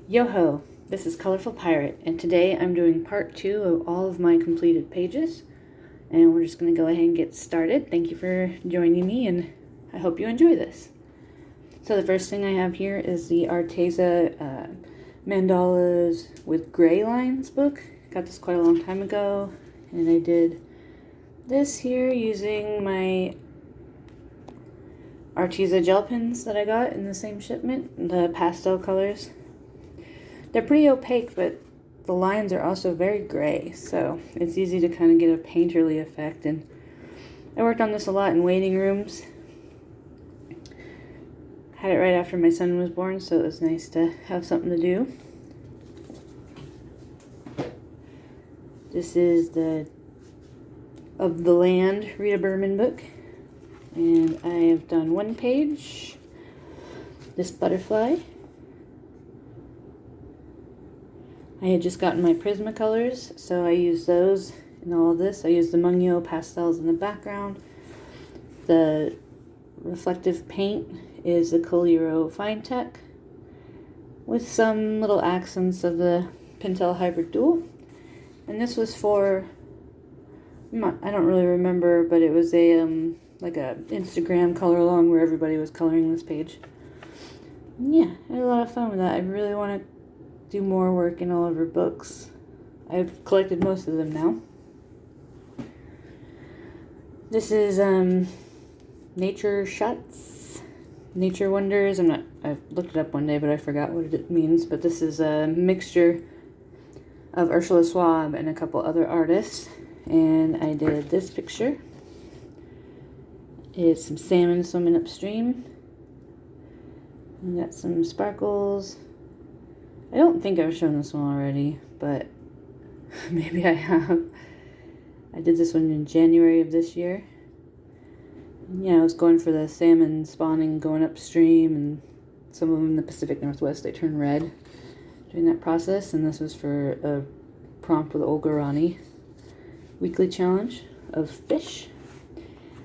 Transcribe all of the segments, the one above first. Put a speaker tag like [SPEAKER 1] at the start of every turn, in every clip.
[SPEAKER 1] Yo-ho! This is Colorful Pirate, and today I'm doing part 2 of all of my completed pages, and we're just going to go ahead and get started. Thank you for joining me, and I hope you enjoy this. So the first thing I have here is the Arteza Mandalas with Gray Lines book. Got this quite a long time ago, and I did this here using my Arteza gel pens that I got in the same shipment, the pastel colors. They're pretty opaque, but the lines are also very gray, so it's easy to kind of get a painterly effect. And I worked on this a lot in waiting rooms. Had it right after my son was born, so it was nice to have something to do. This is the Of the Land Rita Berman book, and I have done one page. This butterfly. I had just gotten my Prismacolors, so I used those in all of this. I used the Mungyo pastels in the background. The reflective paint is the Coliro Finetech with some little accents of the Pentel Hybrid Dual. And this was for, I don't really remember, but it was a like a Instagram color along where everybody was coloring this page. And yeah, I had a lot of fun with that. I really want to do more work in all of her books. I've collected most of them now. This is Nature Shots, Nature Wonders. I looked it up one day, but I forgot what it means. But this is a mixture of Ursula Schwab and a couple other artists. And I did this picture. It's some salmon swimming upstream. We got some sparkles. I don't think I've shown this one already, but maybe I have. I did this one in January of this year. And yeah, I was going for the salmon spawning going upstream, and some of them in the Pacific Northwest, they turn red during that process. And this was for a prompt with Olga Rani weekly challenge of fish.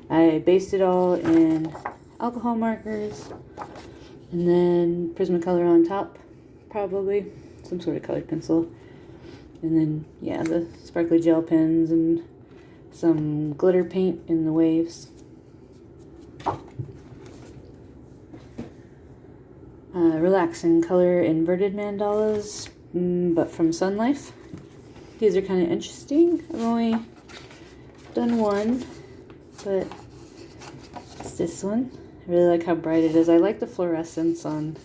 [SPEAKER 1] I based it all in alcohol markers and then Prismacolor on top. Probably some sort of colored pencil, and then yeah, the sparkly gel pens and some glitter paint in the waves. Relaxing color inverted mandalas, but from Sun Life. These are kind of interesting. I've only done one, but it's this one. I really like how bright it is. I like the fluorescence on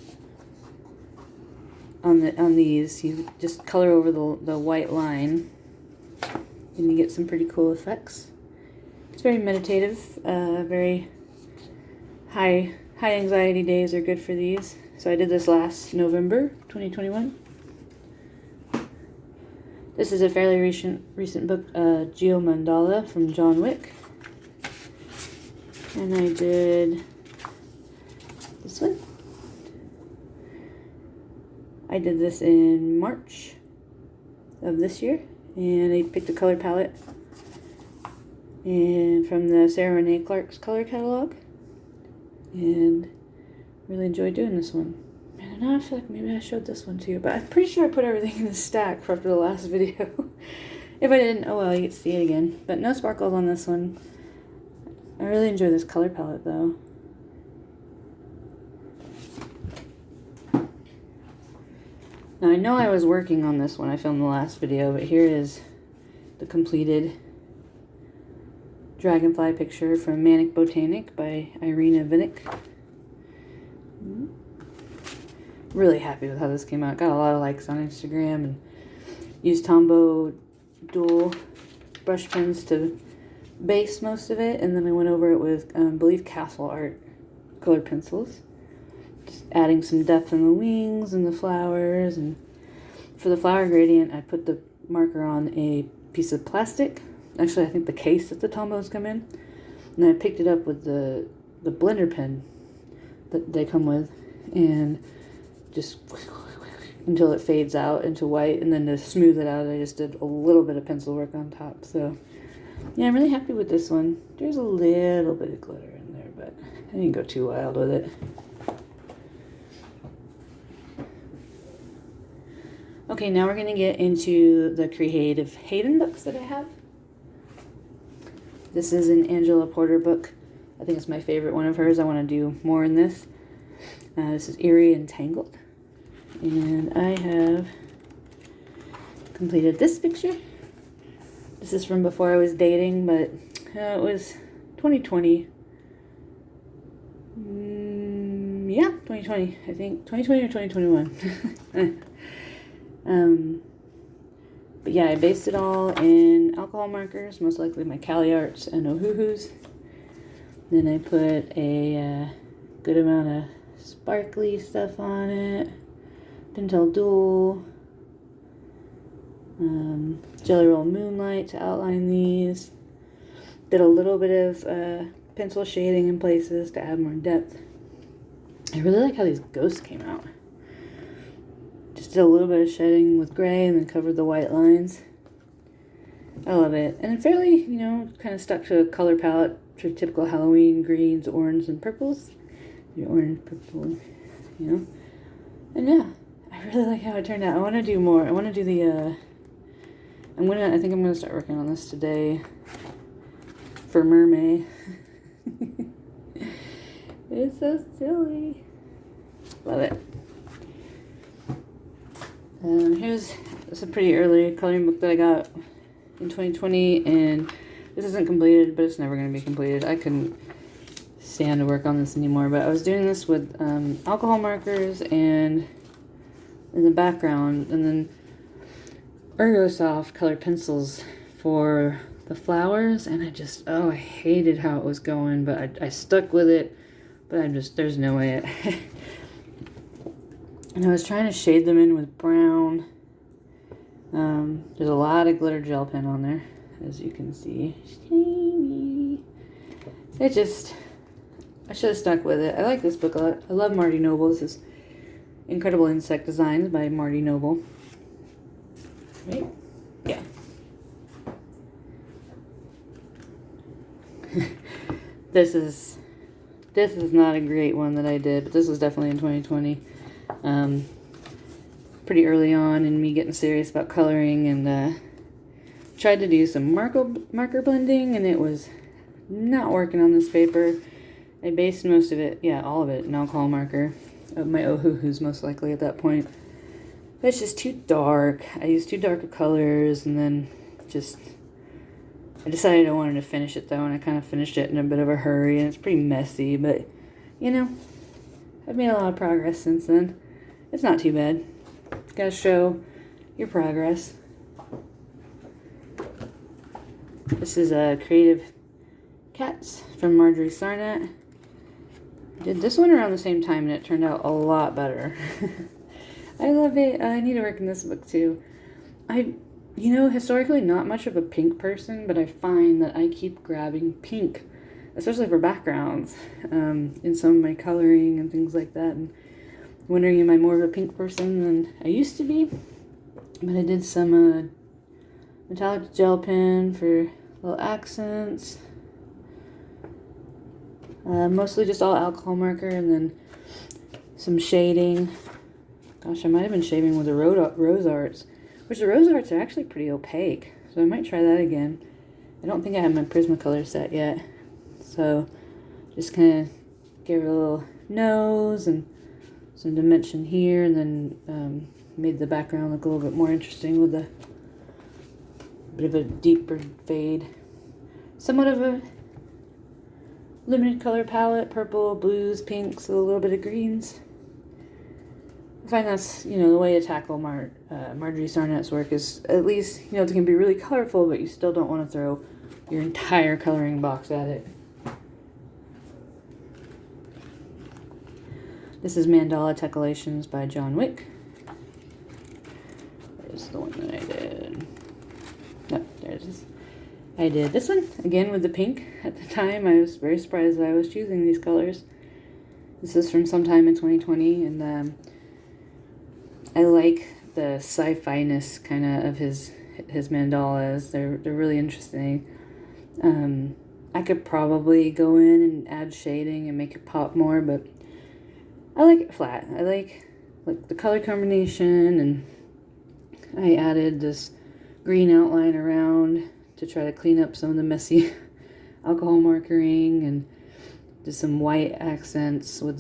[SPEAKER 1] these. You just color over the white line and you get some pretty cool effects. It's very meditative. Very high anxiety days are good for these. So I did this last November 2021. This is a fairly recent book, Geo Mandala from John Wick. And I did this one. I did this in March of this year, and I picked a color palette and from the Sarah Renee Clark's color catalog, and really enjoyed doing this one. And now I feel like maybe I showed this one to you, but I'm pretty sure I put everything in the stack for after the last video. If I didn't, oh well, you get to see it again. But no sparkles on this one. I really enjoy this color palette though. Now I know I was working on this when I filmed the last video, but here is the completed dragonfly picture from Manic Botanic by Irina Vinick. Really happy with how this came out. Got a lot of likes on Instagram, and used Tombow dual brush pens to base most of it, and then I went over it with, I believe, Castle Art colored pencils. Just adding some depth in the wings and the flowers, and for the flower gradient I put the marker on a piece of plastic. Actually, I think the case that the Tombows come in, and I picked it up with the blender pen that they come with, and just until it fades out into white, and then to smooth it out I just did a little bit of pencil work on top. So yeah, I'm really happy with this one. There's a little bit of glitter in there, but I didn't go too wild with it. Okay, now we're going to get into the Creative Haven books that I have. This is an Angela Porter book. I think it's my favorite one of hers. I want to do more in this. This is Eerie and Tangled. And I have completed this picture. This is from before I was dating, but it was 2020. Yeah, 2020, I think. 2020 or 2021. But yeah, I based it all in alcohol markers, most likely my Cali Arts and Ohuhus. Then I put a good amount of sparkly stuff on it. Pentel Dual. Jelly Roll Moonlight to outline these. Did a little bit of pencil shading in places to add more depth. I really like how these ghosts came out. Just did a little bit of shedding with gray and then covered the white lines. I love it. And fairly, kind of stuck to a color palette for typical Halloween greens, orange, and purples. Your orange, purple, And yeah, I really like how it turned out. I want to do more. I want to do the, I think I'm going to start working on this today for Mermaid. It's so silly. Love it. Here's a pretty early coloring book that I got in 2020, and this isn't completed, but it's never going to be completed. I couldn't stand to work on this anymore, but I was doing this with alcohol markers and in the background, and then Ergosoft colored pencils for the flowers, and I hated how it was going, but I stuck with it, but there's no way. And I was trying to shade them in with brown. There's a lot of glitter gel pen on there, as you can see. I should have stuck with it. I like this book a lot. I love Marty Noble. This is Incredible Insect Designs by Marty Noble. Right? Yeah. This is not a great one that I did, but this was definitely in 2020. Pretty early on in me getting serious about coloring, and tried to do some marker blending, and it was not working on this paper. I based most of it, all of it, in alcohol marker. My Ohuhus most likely at that point. But it's just too dark. I used too dark of colors, and then I decided I wanted to finish it though, and I kind of finished it in a bit of a hurry, and it's pretty messy, but I've made a lot of progress since then. It's not too bad. Gotta show your progress. This is Creative Cats from Marjorie Sarnett. I did this one around the same time, and it turned out a lot better. I love it. I need to work in this book too. Historically not much of a pink person, but I find that I keep grabbing pink, especially for backgrounds, in some of my coloring and things like that. And wondering, am I more of a pink person than I used to be? But I did some metallic gel pen for little accents. Mostly just all alcohol marker, and then some shading. Gosh, I might have been shading with the Rose Arts, which the Rose Arts are actually pretty opaque, so I might try that again. I don't think I have my Prismacolor set yet, so just kind of gave it a little nose and some dimension here, and then made the background look a little bit more interesting with a bit of a deeper fade. Somewhat of a limited color palette, purple, blues, pinks, with a little bit of greens. I find that's, the way to tackle Marjorie Sarnett's work is, at least, it can be really colorful, but you still don't want to throw your entire coloring box at it. This is Mandala Teculations by John Wick. There's the one that I did. No, there it is. I did this one, again with the pink. At the time, I was very surprised that I was choosing these colors. This is from sometime in 2020, and I like the sci-fi-ness kind of his mandalas. They're really interesting. I could probably go in and add shading and make it pop more, but I like it flat. I like the color combination, and I added this green outline around to try to clean up some of the messy alcohol markering, and did some white accents with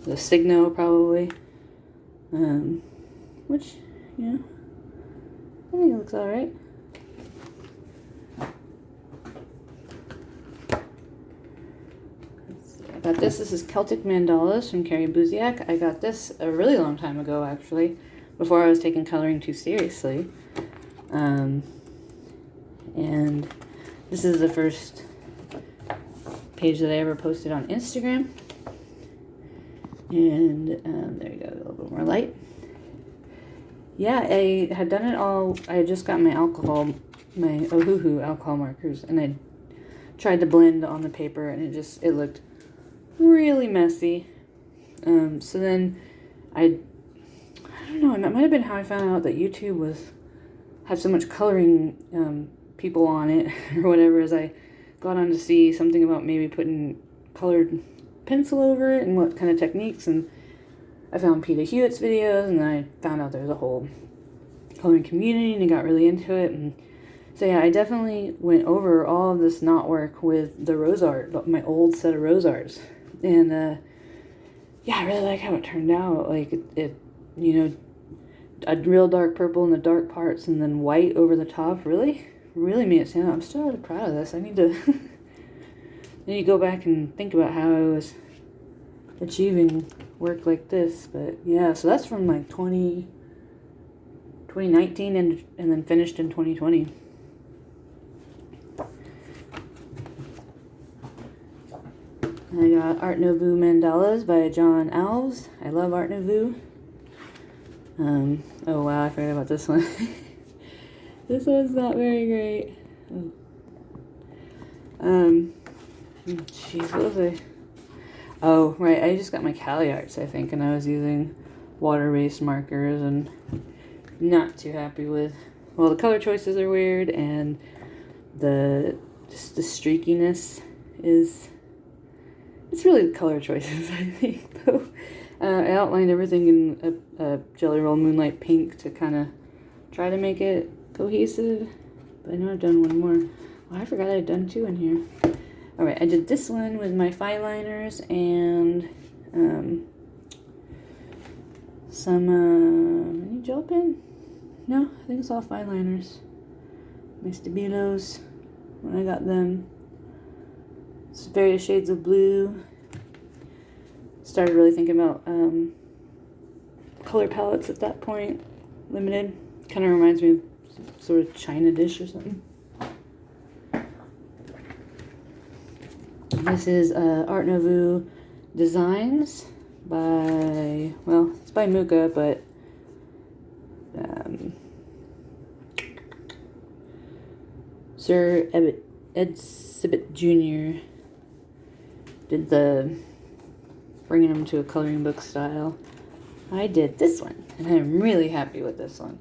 [SPEAKER 1] the Signo probably, which, yeah, I think it looks alright. I got this. This is Celtic Mandalas from Carrie Buziak. I got this a really long time ago, actually, before I was taking coloring too seriously. And this is the first page that I ever posted on Instagram. And there you go, a little bit more light. Yeah, I had done it all. I had just got my Ohuhu alcohol markers, and I tried to blend on the paper, and it looked really messy. So then I don't know, it might have been how I found out that YouTube had so much coloring people on it or whatever, as I got on to see something about maybe putting colored pencil over it and what kind of techniques, and I found Peter Hewitt's videos, and then I found out there was a whole coloring community, and I got really into it. And so yeah, I definitely went over all of this knot work with the rose art, my old set of rose arts. And yeah, I really like how it turned out. Like it a real dark purple in the dark parts, and then white over the top really made it stand out. I'm still really proud of this. I need to go back and think about how I was achieving work like this. But yeah, so that's from like 2019 and then finished in 2020. I got Art Nouveau Mandalas by John Alves. I love Art Nouveau. Oh wow, I forgot about this one. This one's not very great. Jeez, what was I? Oh, right, I just got my Cali Arts, I think, and I was using water-based markers, and not too happy with, well, the color choices are weird, and just the streakiness is, it's really the color choices, I think, though. I outlined everything in a Jelly Roll Moonlight Pink to kind of try to make it cohesive, but I know I've done one more. Oh, I forgot I'd done two in here. Alright, I did this one with my fine liners and some any gel pen? No, I think it's all fine liners. My Stabilos, when I got them. It's various shades of blue. Started really thinking about color palettes at that point. Limited. Kind of reminds me of some sort of China dish or something. This is Art Nouveau Designs by, well, it's by Muka, but Sir Ed Sibbett Jr. did the bringing them to a coloring book style. I did this one, and I'm really happy with this one.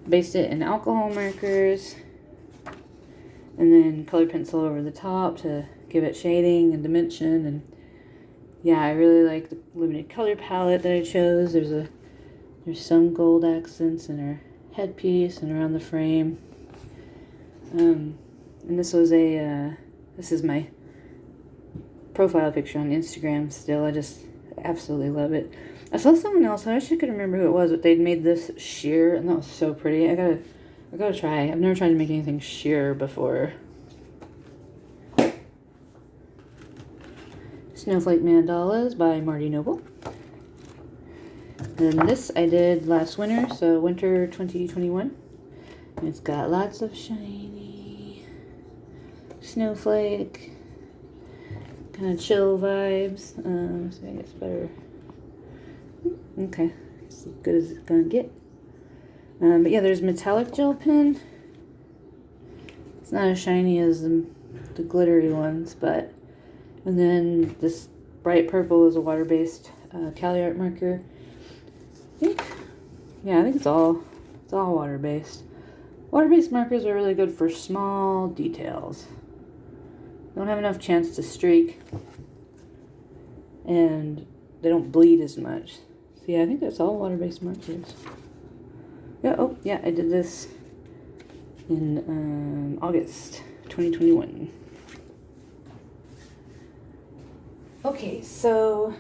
[SPEAKER 1] Based it in alcohol markers, and then colored pencil over the top to give it shading and dimension. And yeah, I really like the limited color palette that I chose. There's some gold accents in her headpiece and around the frame. And this was this is my profile picture on Instagram still. I just absolutely love it. I saw someone else, I wish I could remember who it was, but they'd made this sheer, and that was so pretty. I gotta try. I've never tried to make anything sheer before. Snowflake Mandalas by Marty Noble. And this I did last winter, so winter 2021. And it's got lots of shiny snowflake, kind of chill vibes. So I guess better. Okay, it's as good as it's gonna get. But yeah, there's metallic gel pen. It's not as shiny as the glittery ones, but. And then this bright purple is a water-based Cali Art marker. I think it's all water-based. Water-based markers are really good for small details. They don't have enough chance to streak, and they don't bleed as much. So yeah, I think that's all water-based markers. Yeah, oh, yeah, I did this in August 2021. Okay, so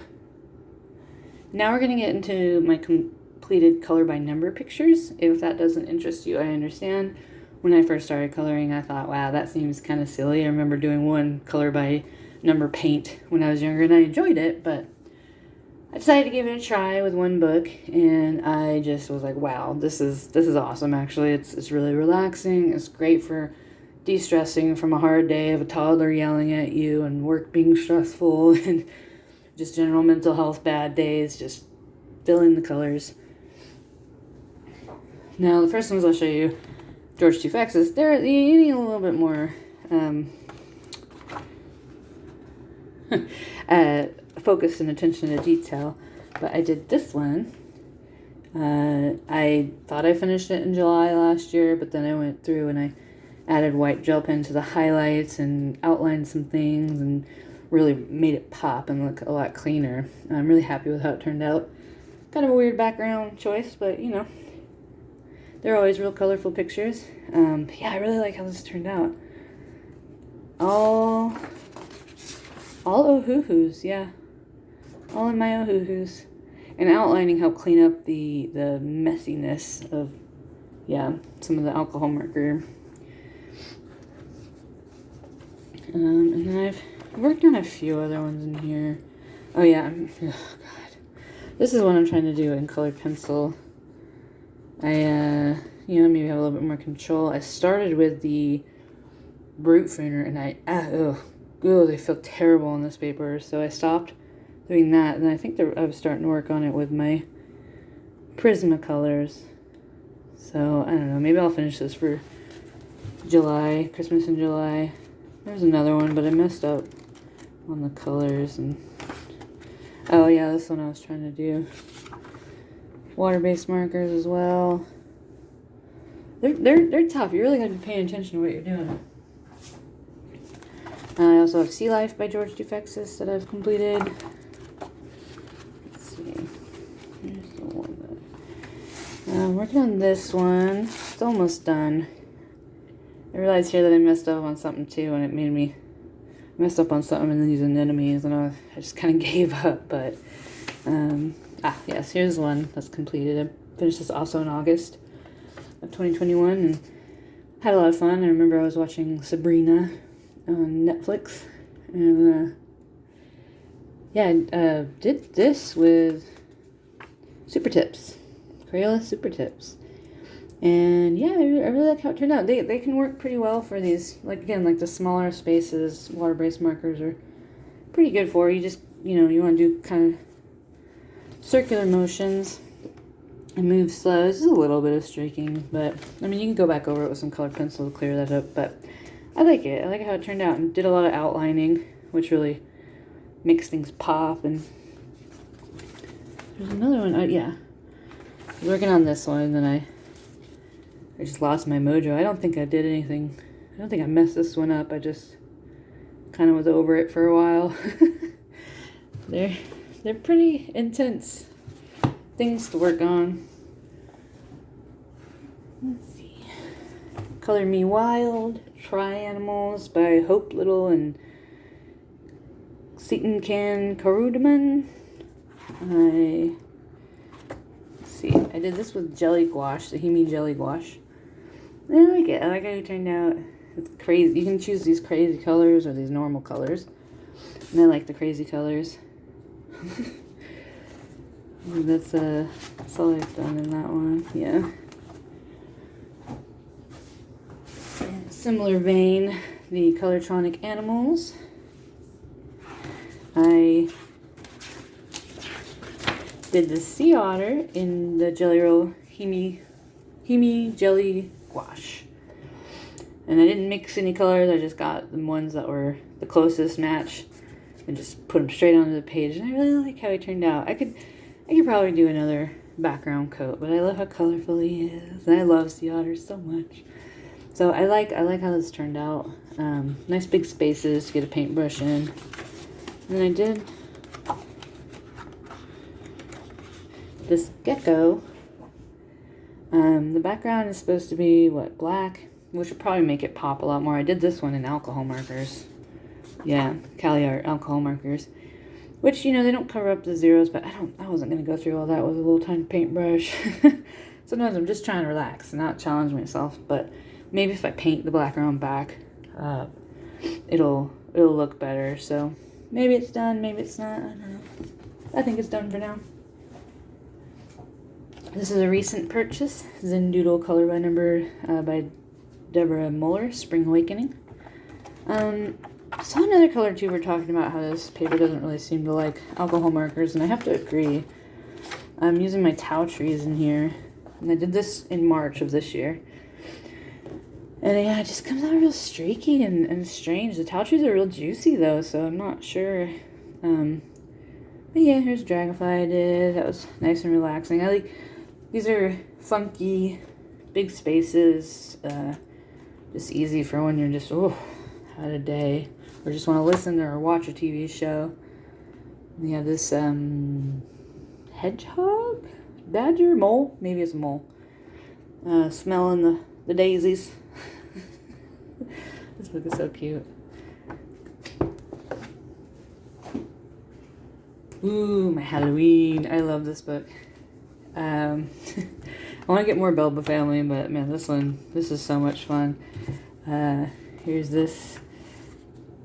[SPEAKER 1] now we're going to get into my completed color by number pictures. If that doesn't interest you, I understand. When I first started coloring, I thought, wow, that seems kind of silly. I remember doing one color by number paint when I was younger, and I enjoyed it, but I decided to give it a try with one book, and I just was like, wow, this is awesome, actually. It's really relaxing. It's great for de-stressing from a hard day of a toddler yelling at you and work being stressful and just general mental health bad days, just fill in the colors. Now, the first ones I'll show you, George Tufexis, you need a little bit more focus and attention to detail, but I did this one. I thought I finished it in July last year, but then I went through and I added white gel pen to the highlights and outlined some things and really made it pop and look a lot cleaner. I'm really happy with how it turned out. Kind of a weird background choice, but you know, they're always real colorful pictures. But yeah, I really like how this turned out. All Ohuhus, yeah. All in my Ohuhus. And outlining helped clean up the messiness of, yeah, some of the alcohol marker. And then I've worked on a few other ones in here. Oh yeah, oh god. This is what I'm trying to do in colored pencil. I, maybe have a little bit more control. I started with the Brute Pruner, and they feel terrible on this paper, so I stopped doing that, and I think I was starting to work on it with my Prismacolors. So, I don't know, maybe I'll finish this for July, Christmas in July. There's another one, but I messed up on the colors, and oh yeah, this one I was trying to do. Water-based markers as well. They're tough. You're really going to be paying attention to what you're doing. I also have Sea Life by George Tufexis that I've completed. Let's see. Here's the one that I'm working on this one. It's almost done. I realized here that I messed up on something too, and it made me messed up on something in these anemones, and I just kind of gave up. But yes, here's one that's completed. I finished this also in August of 2021, and had a lot of fun. I remember I was watching Sabrina on Netflix, and I did this with Super Tips, Crayola Super Tips. And yeah, I really like how it turned out. They can work pretty well for these, like the smaller spaces. Water-based markers are pretty good for. You just, you want to do kind of circular motions and move slow. This is a little bit of streaking, but I mean, you can go back over it with some colored pencil to clear that up. But I like it. I like how it turned out, and did a lot of outlining, which really makes things pop. And there's another one. I was working on this one, and then I just lost my mojo. I don't think I did anything. I don't think I messed this one up. I just kind of was over it for a while. They're pretty intense things to work on. Let's see. Color Me Wild, Try Animals by Hope Little and Seton Can Karudaman. I did this with jelly gouache, Sahimi jelly gouache. I like it. I like how it turned out. It's crazy. You can choose these crazy colors or these normal colors. And I like the crazy colors. That's all I've done in that one. Yeah. In similar vein, the Colortronic Animals. I did the sea otter in the Jelly Roll Himi Jelly Gouache. And I didn't mix any colors, I just got the ones that were the closest match and just put them straight onto the page. And I really like how he turned out. I could probably do another background coat, but I love how colorful he is. And I love sea otters so much. So I like how this turned out. Nice big spaces to get a paintbrush in. And then I did this gecko. The background is supposed to be, what, black? Which would probably make it pop a lot more. I did this one in alcohol markers. Yeah, Cali Art alcohol markers. Which, you know, they don't cover up the zeros, but I wasn't going to go through all that with a little tiny paintbrush. Sometimes I'm just trying to relax and not challenge myself, but maybe if I paint the background back, it'll look better. So maybe it's done, maybe it's not, I don't know. I think it's done for now. This is a recent purchase, Zendoodle Color by Number by Deborah Muller, Spring Awakening. I saw another color tuber talking about how this paper doesn't really seem to like alcohol markers, and I have to agree. I'm using my Tau trees in here, and I did this in March of this year. And yeah, it just comes out real streaky and strange. The Tau trees are real juicy though, so I'm not sure. But yeah, here's Dragonfly I did. That was nice and relaxing. I like, these are funky, big spaces, just easy for when you're just, had a day, or just want to listen or watch a TV show. We have this hedgehog, badger, mole, maybe it's a mole, smelling the daisies. This book is so cute. Ooh, my Halloween. I love this book. I want to get more Belba Family, but man, this is so much fun. Here's this.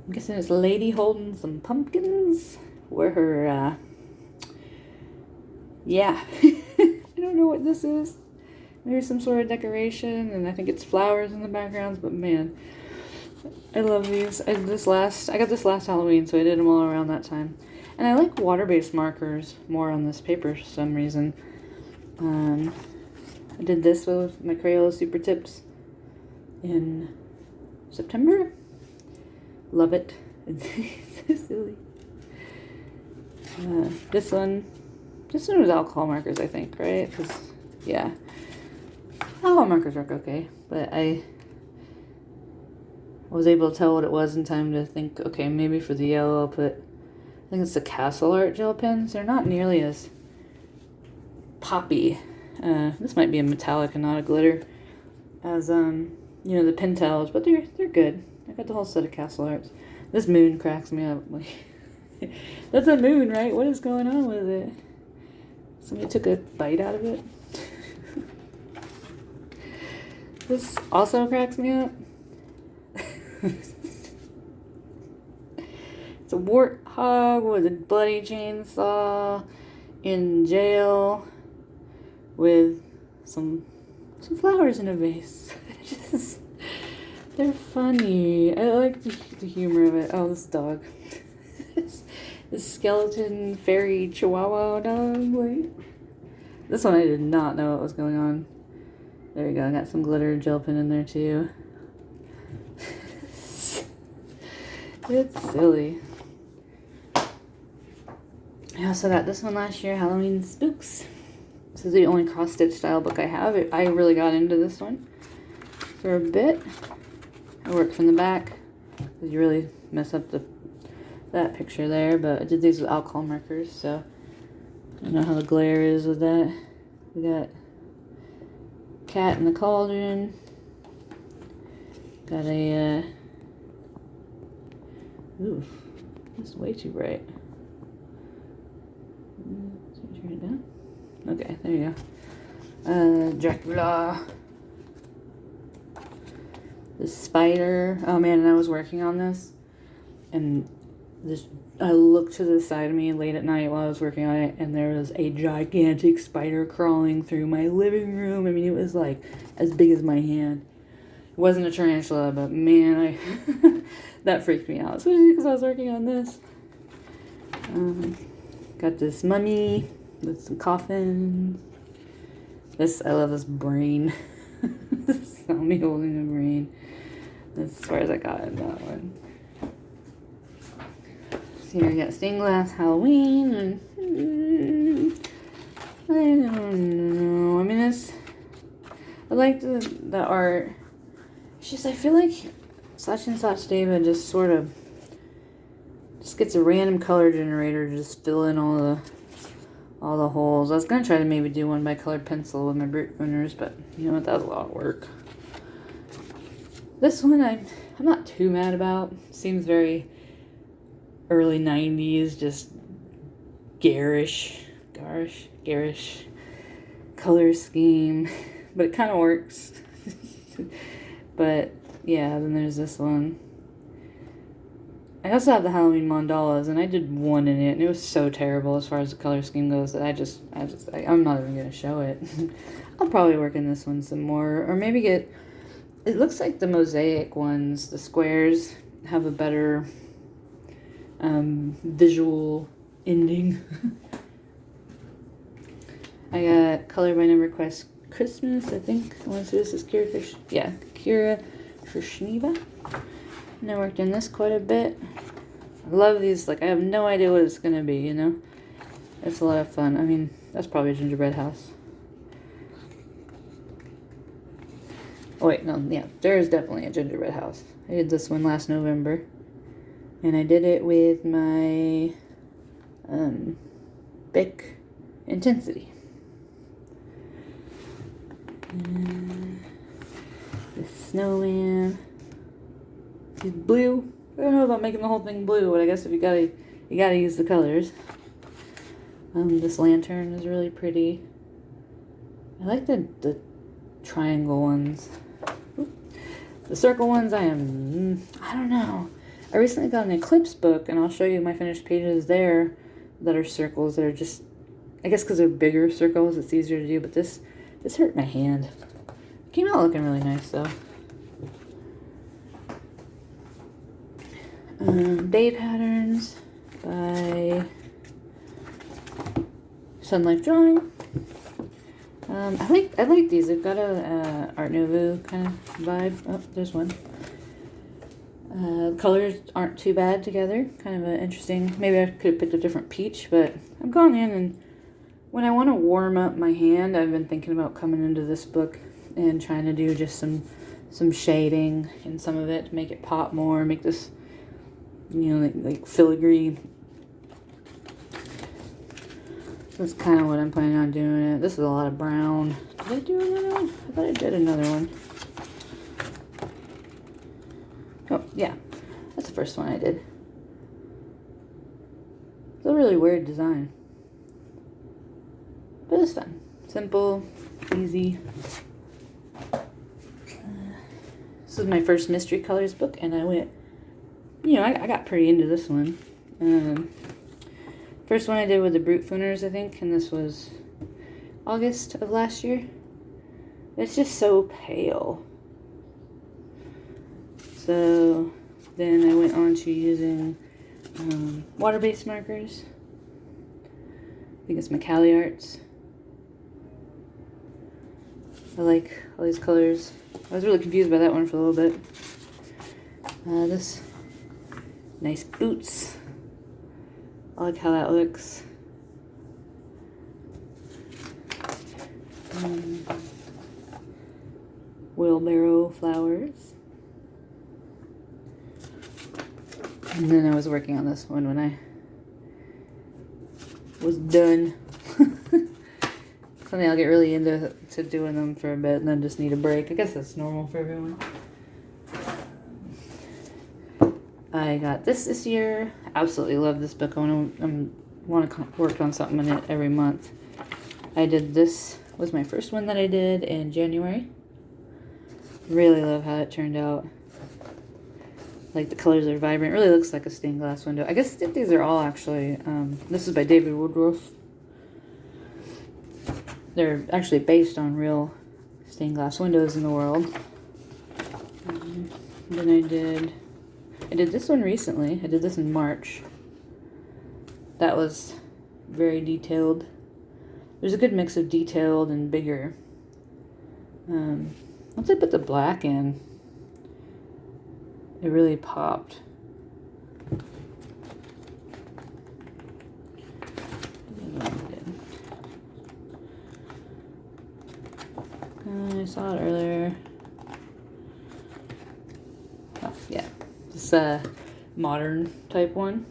[SPEAKER 1] I'm guessing it's a lady holding some pumpkins. Where her, yeah. I don't know what this is. There's some sort of decoration, and I think it's flowers in the backgrounds, but man, I love these. I got this last Halloween, so I did them all around that time. And I like water-based markers more on this paper for some reason. I did this with my Crayola Super Tips in September. Love it. It's so silly. This one was alcohol markers, I think, right? Because, yeah. Alcohol markers work okay, but I was able to tell what it was in time to think, okay, maybe for the yellow I'll put, I think it's the Castle Art gel pens. They're not nearly as poppy. This might be a metallic and not a glitter as, you know, the Pentels, but they're good. I got the whole set of Castle Arts. This moon cracks me up. Like, that's a moon, right? What is going on with it? Somebody took a bite out of it. This also cracks me up. It's a warthog with a bloody chainsaw in jail with some flowers in a vase. They're funny. I like the humor of it. Oh, this dog. This skeleton fairy chihuahua dog. Like, this one I did not know what was going on. There you go. I got some glitter gel pen in there too. It's silly. I also got this one last year, Halloween Spooks. This is the only cross-stitch style book I have. I really got into this one for a bit. I worked from the back because you really mess up that picture there, but I did these with alcohol markers, so I don't know how the glare is with that. We got cat in the cauldron. Got a ooh, that's way too bright. Turn it down. Okay, there you go. Dracula. The spider. Oh man, and I was working on this, and I looked to the side of me late at night while I was working on it, and there was a gigantic spider crawling through my living room. I mean, it was like as big as my hand. It wasn't a tarantula, but man, that freaked me out, especially because I was working on this. Got this mummy with some coffins. I love this brain. This is me holding a brain. That's as far as I got in that one. So here we got stained glass Halloween, and I don't know. I mean, I like the art. It's just I feel like Such and Such David just sort of just gets a random color generator to just fill in all all the holes. I was going to try to maybe do one by colored pencil with my Brute Runners, but you know what, that was a lot of work. This one I'm not too mad about. Seems very early 90s, just garish color scheme, but it kind of works. But yeah, then there's this one. I also have the Halloween mandalas, and I did one in it, and it was so terrible as far as the color scheme goes that I'm not even gonna show it. I'll probably work in this one some more, or maybe get. It looks like the mosaic ones, the squares, have a better visual ending. I got Color by Number Quest Christmas, I think. I want to say this is Kira Krishneva. And I worked in this quite a bit. I love these, like, I have no idea what it's gonna be, you know? It's a lot of fun. I mean, that's probably a gingerbread house. Oh wait, no, yeah, there is definitely a gingerbread house. I did this one last November. And I did it with my Bic Intensity. The snowman. He's blue. I don't know about making the whole thing blue, but I guess if you gotta use the colors. This lantern is really pretty. I like the triangle ones. The circle ones, I don't know. I recently got an Eclipse book, and I'll show you my finished pages there that are circles that are just, I guess because they're bigger circles, it's easier to do, but this hurt my hand. It came out looking really nice, though. Day Patterns by Sun Life Drawing. I like these. They've got a Art Nouveau kind of vibe. Oh, there's one. Colors aren't too bad together. Kind of an interesting. Maybe I could have picked a different peach, but I've gone in, and when I want to warm up my hand, I've been thinking about coming into this book and trying to do just some shading in some of it to make it pop more, make this, you know, like filigree. That's kind of what I'm planning on doing it. This is a lot of brown. Did I do another one? I thought I did another one. Oh, yeah. That's the first one I did. It's a really weird design. But it's fun. Simple, easy. This is my first Mystery Colors book, and I went, you know, I got pretty into this one. First one I did with the Brute Runners, I think, and this was August of last year. It's just so pale. So then I went on to using water-based markers. I think it's Macali Arts. I like all these colors. I was really confused by that one for a little bit. This nice boots. I like how that looks. Wheelbarrow flowers. And then I was working on this one when I was done. Something I'll get really into doing them for a bit and then just need a break. I guess that's normal for everyone. I got this year. Absolutely love this book. I want to work on something in it every month. I did this. Was my first one that I did in January. Really love how it turned out. Like the colors are vibrant. It really looks like a stained glass window. I guess these are all actually. This is by David Woodruff. They're actually based on real stained glass windows in the world. Then I did this one recently. I did this in March. That was very detailed. There's a good mix of detailed and bigger. Once I put the black in, it really popped. I saw it earlier. Oh, yeah. This modern type one.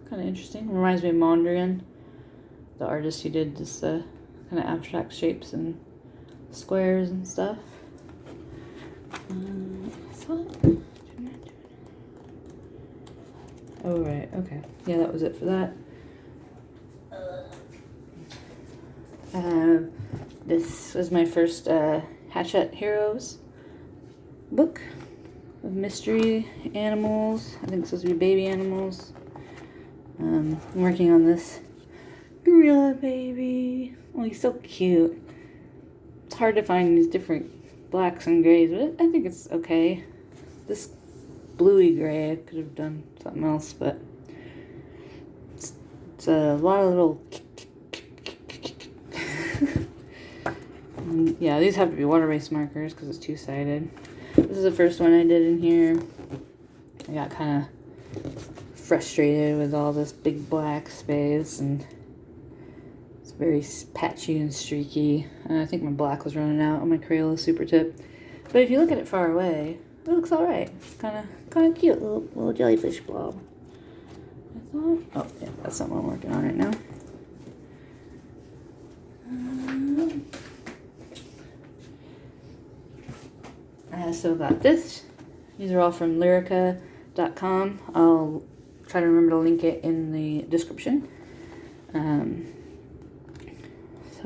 [SPEAKER 1] Kind of interesting. Reminds me of Mondrian. the artist who did this kind of abstract shapes and squares and stuff. Oh, right, okay. Yeah, that was it for that. This was my first Hachette Heroes book of mystery animals. I think it's supposed to be baby animals. I'm working on this gorilla baby. Oh, he's so cute. It's hard to find these different blacks and grays, but I think it's okay. This bluey gray, I could have done something else, but it's a lot of little yeah, these have to be water-based markers because it's two-sided. This is the first one I did in here. I got kind of frustrated with all this big black space, and it's very patchy and streaky. And I think my black was running out on my Crayola Super Tip. But if you look at it far away, it looks all right. It's kind of cute, little jellyfish blob. I thought. Oh yeah, that's something I'm working on right now. I still got this. These are all from Lyrica.com. I'll try to remember to link it in the description. So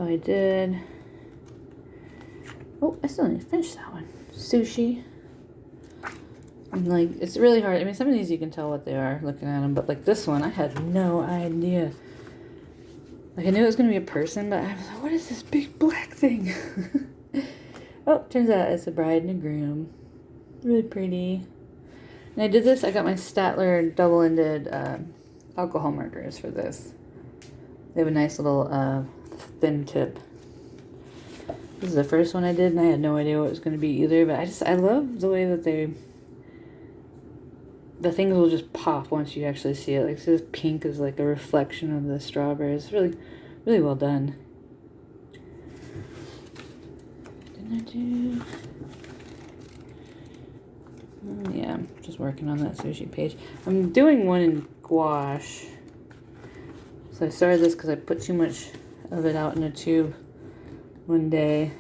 [SPEAKER 1] I did. Oh, I still need to finish that one. Sushi. And like, it's really hard. I mean, some of these you can tell what they are looking at them, but like this one, I had no idea. Like, I knew it was going to be a person, but I was like, what is this big black thing? Oh, turns out it's a bride and a groom. Really pretty. And I did this, I got my Statler double-ended alcohol markers for this. They have a nice little thin tip. This is the first one I did, and I had no idea what it was going to be either, but I love the way that the things will just pop once you actually see it. Like, so this pink is like a reflection of the strawberries. It's really, really well done. Yeah, I'm just working on that sushi page. I'm doing one in gouache. So I started this because I put too much of it out in a tube one day.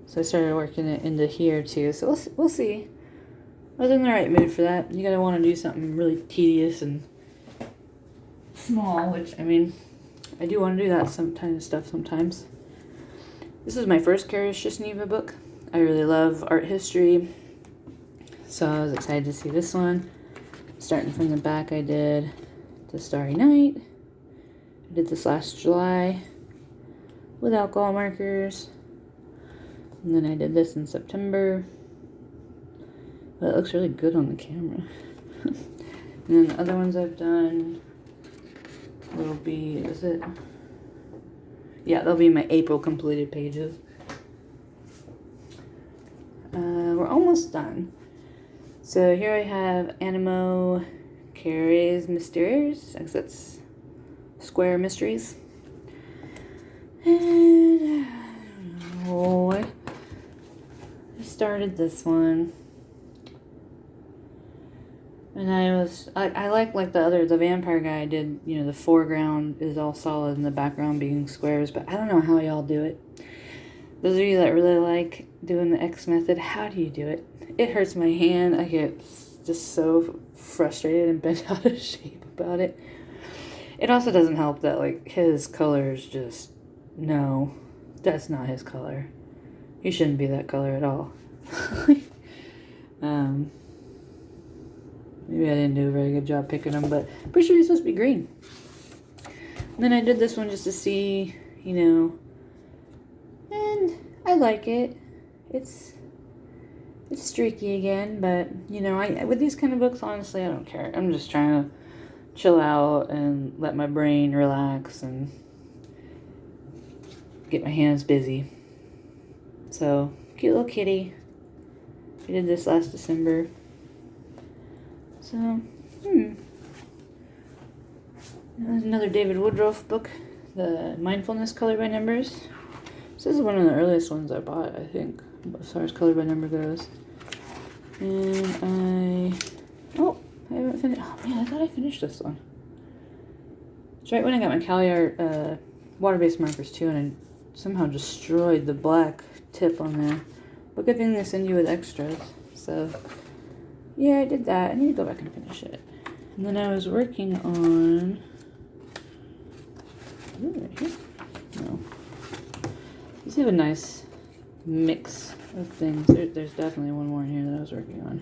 [SPEAKER 1] So I started working it into here too. So we'll see. I was in the right mood for that. You gotta want to do something really tedious and small, which, I mean, I do want to do that sometimes. This is my first Carolus Neva book. I really love art history, so I was excited to see this one. Starting from the back, I did The Starry Night. I did this last July with alcohol markers. And then I did this in September. But it looks really good on the camera. And then the other ones I've done will be, yeah, they'll be my April completed pages. We're almost done. So here I have Animo Carrés Mystères. I guess that's Square Mysteries. And I started this one. And I like the vampire guy I did, you know, the foreground is all solid and the background being squares, but I don't know how y'all do it. Those of you that really like doing the X method, how do you do it? It hurts my hand. I get just so frustrated and bent out of shape about it. It also doesn't help that, like, his color is just, no, that's not his color. He shouldn't be that color at all. Maybe I didn't do a very good job picking them, but I'm pretty sure he's supposed to be green. And then I did this one just to see, you know, and I like it. It's streaky again, but, you know, with these kind of books, honestly, I don't care. I'm just trying to chill out and let my brain relax and get my hands busy. So, cute little kitty. I did this last December. So, There's another David Woodruff book, The Mindfulness Color by Numbers. So this is one of the earliest ones I bought, I think, as far as color by number goes. And I haven't finished. Oh man, I thought I finished this one. It's right when I got my CaliArt water-based markers too, and I somehow destroyed the black tip on there. But good thing they send you with extras. So, yeah, I did that. I need to go back and finish it. And then I was working on... Ooh, right here? No. These have a nice mix of things. There's definitely one more in here that I was working on.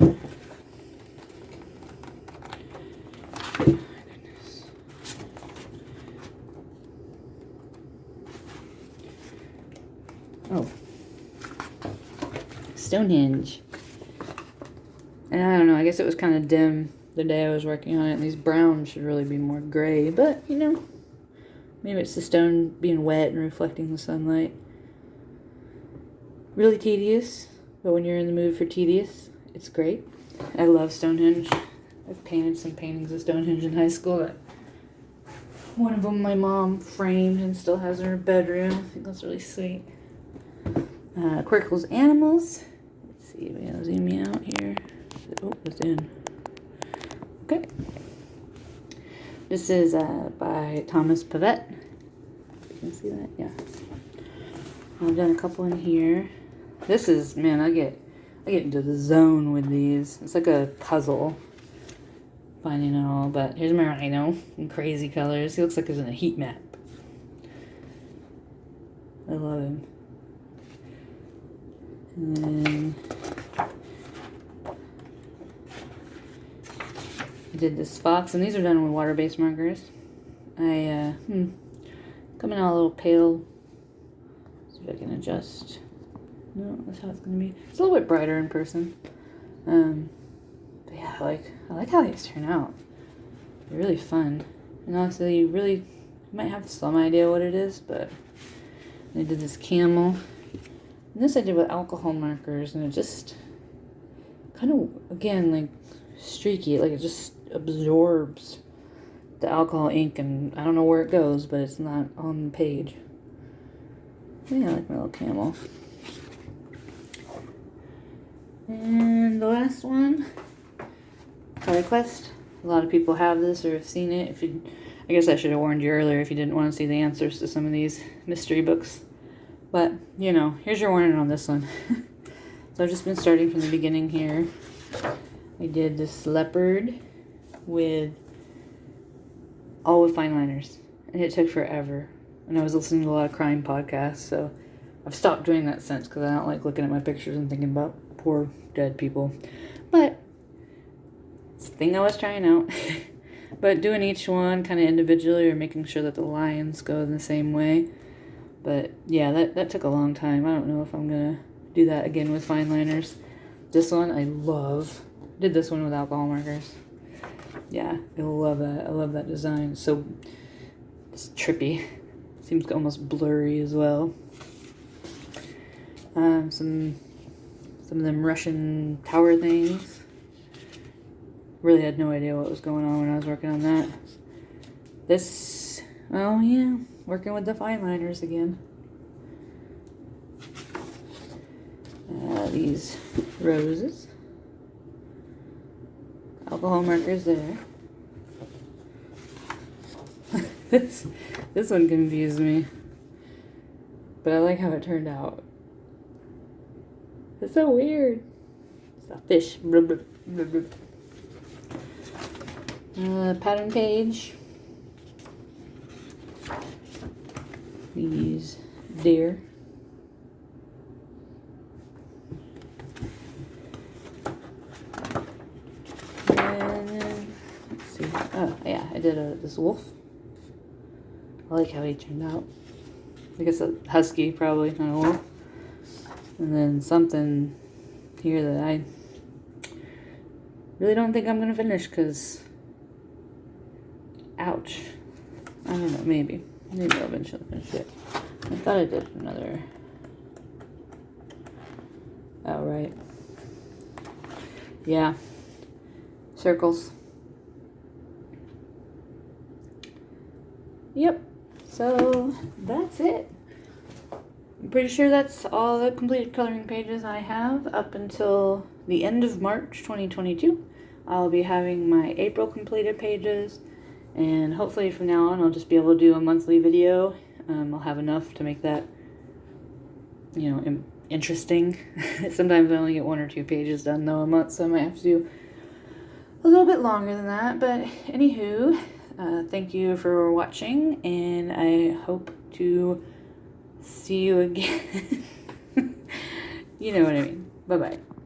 [SPEAKER 1] Oh, my goodness. Oh. Stonehenge. And I don't know, I guess it was kind of dim the day I was working on it, and these browns should really be more gray, but, you know, maybe it's the stone being wet and reflecting the sunlight. Really tedious, but when you're in the mood for tedious, it's great. I love Stonehenge. I've painted some paintings of Stonehenge in high school. One of them my mom framed and still has in her bedroom. I think that's really sweet. Quirkle's Animals. Let's see, we gotta zoom me out here. Oh, it's in. Okay. This is by Thomas Pavett. You can see that, yeah. I've done a couple in here. This is, man, I get into the zone with these. It's like a puzzle, finding it all. But here's my rhino in crazy colors. He looks like he's in a heat map. I love him. And then I did this fox, and these are done with water-based markers. I come in all a little pale. See if I can adjust. No, that's how it's gonna be. It's a little bit brighter in person. But yeah, I like how these turn out. They're really fun. And honestly, you might have some idea what it is, but I did this camel. And this I did with alcohol markers, and it just kind of, again, like streaky, like it just absorbs the alcohol ink, and I don't know where it goes, but it's not on the page. Yeah, I like my little camel. And the last one, Color Quest. A lot of people have this or have seen it. I guess I should have warned you earlier if you didn't want to see the answers to some of these mystery books. But, you know, here's your warning on this one. So I've just been starting from the beginning here. I did this leopard all with fine liners. And it took forever. And I was listening to a lot of crime podcasts, so I've stopped doing that since because I don't like looking at my pictures and thinking about poor dead people. But it's a thing I was trying out. But doing each one kind of individually or making sure that the lines go in the same way. But yeah, that took a long time. I don't know if I'm going to do that again with fine liners. This one I love. Did this one with alcohol markers. Yeah, I love that. I love that design. It's trippy. Seems almost blurry as well. Some of them Russian tower things. Really had no idea what was going on when I was working on that. This, oh yeah, working with the fine liners again. These roses. Alcohol markers there. This one confused me. But I like how it turned out. It's so weird. It's a fish. Pattern page. These deer. And then, let's see. Oh, yeah, I did this wolf. I like how he turned out. I guess a husky, probably, not a wolf. And then something here that I really don't think I'm going to finish because, ouch. I don't know, maybe. Maybe I'll eventually finish it. I thought I did another. Oh, right. Yeah. Circles. Yep. So, that's it. I'm pretty sure that's all the completed coloring pages I have up until the end of March 2022. I'll be having my April completed pages, And hopefully from now on I'll just be able to do a monthly video. I'll have enough to make that, you know, interesting. Sometimes I only get 1 or 2 pages done though a month, so I might have to do a little bit longer than that. But anywho, thank you for watching, and I hope to see you again. You know what I mean. Bye-bye.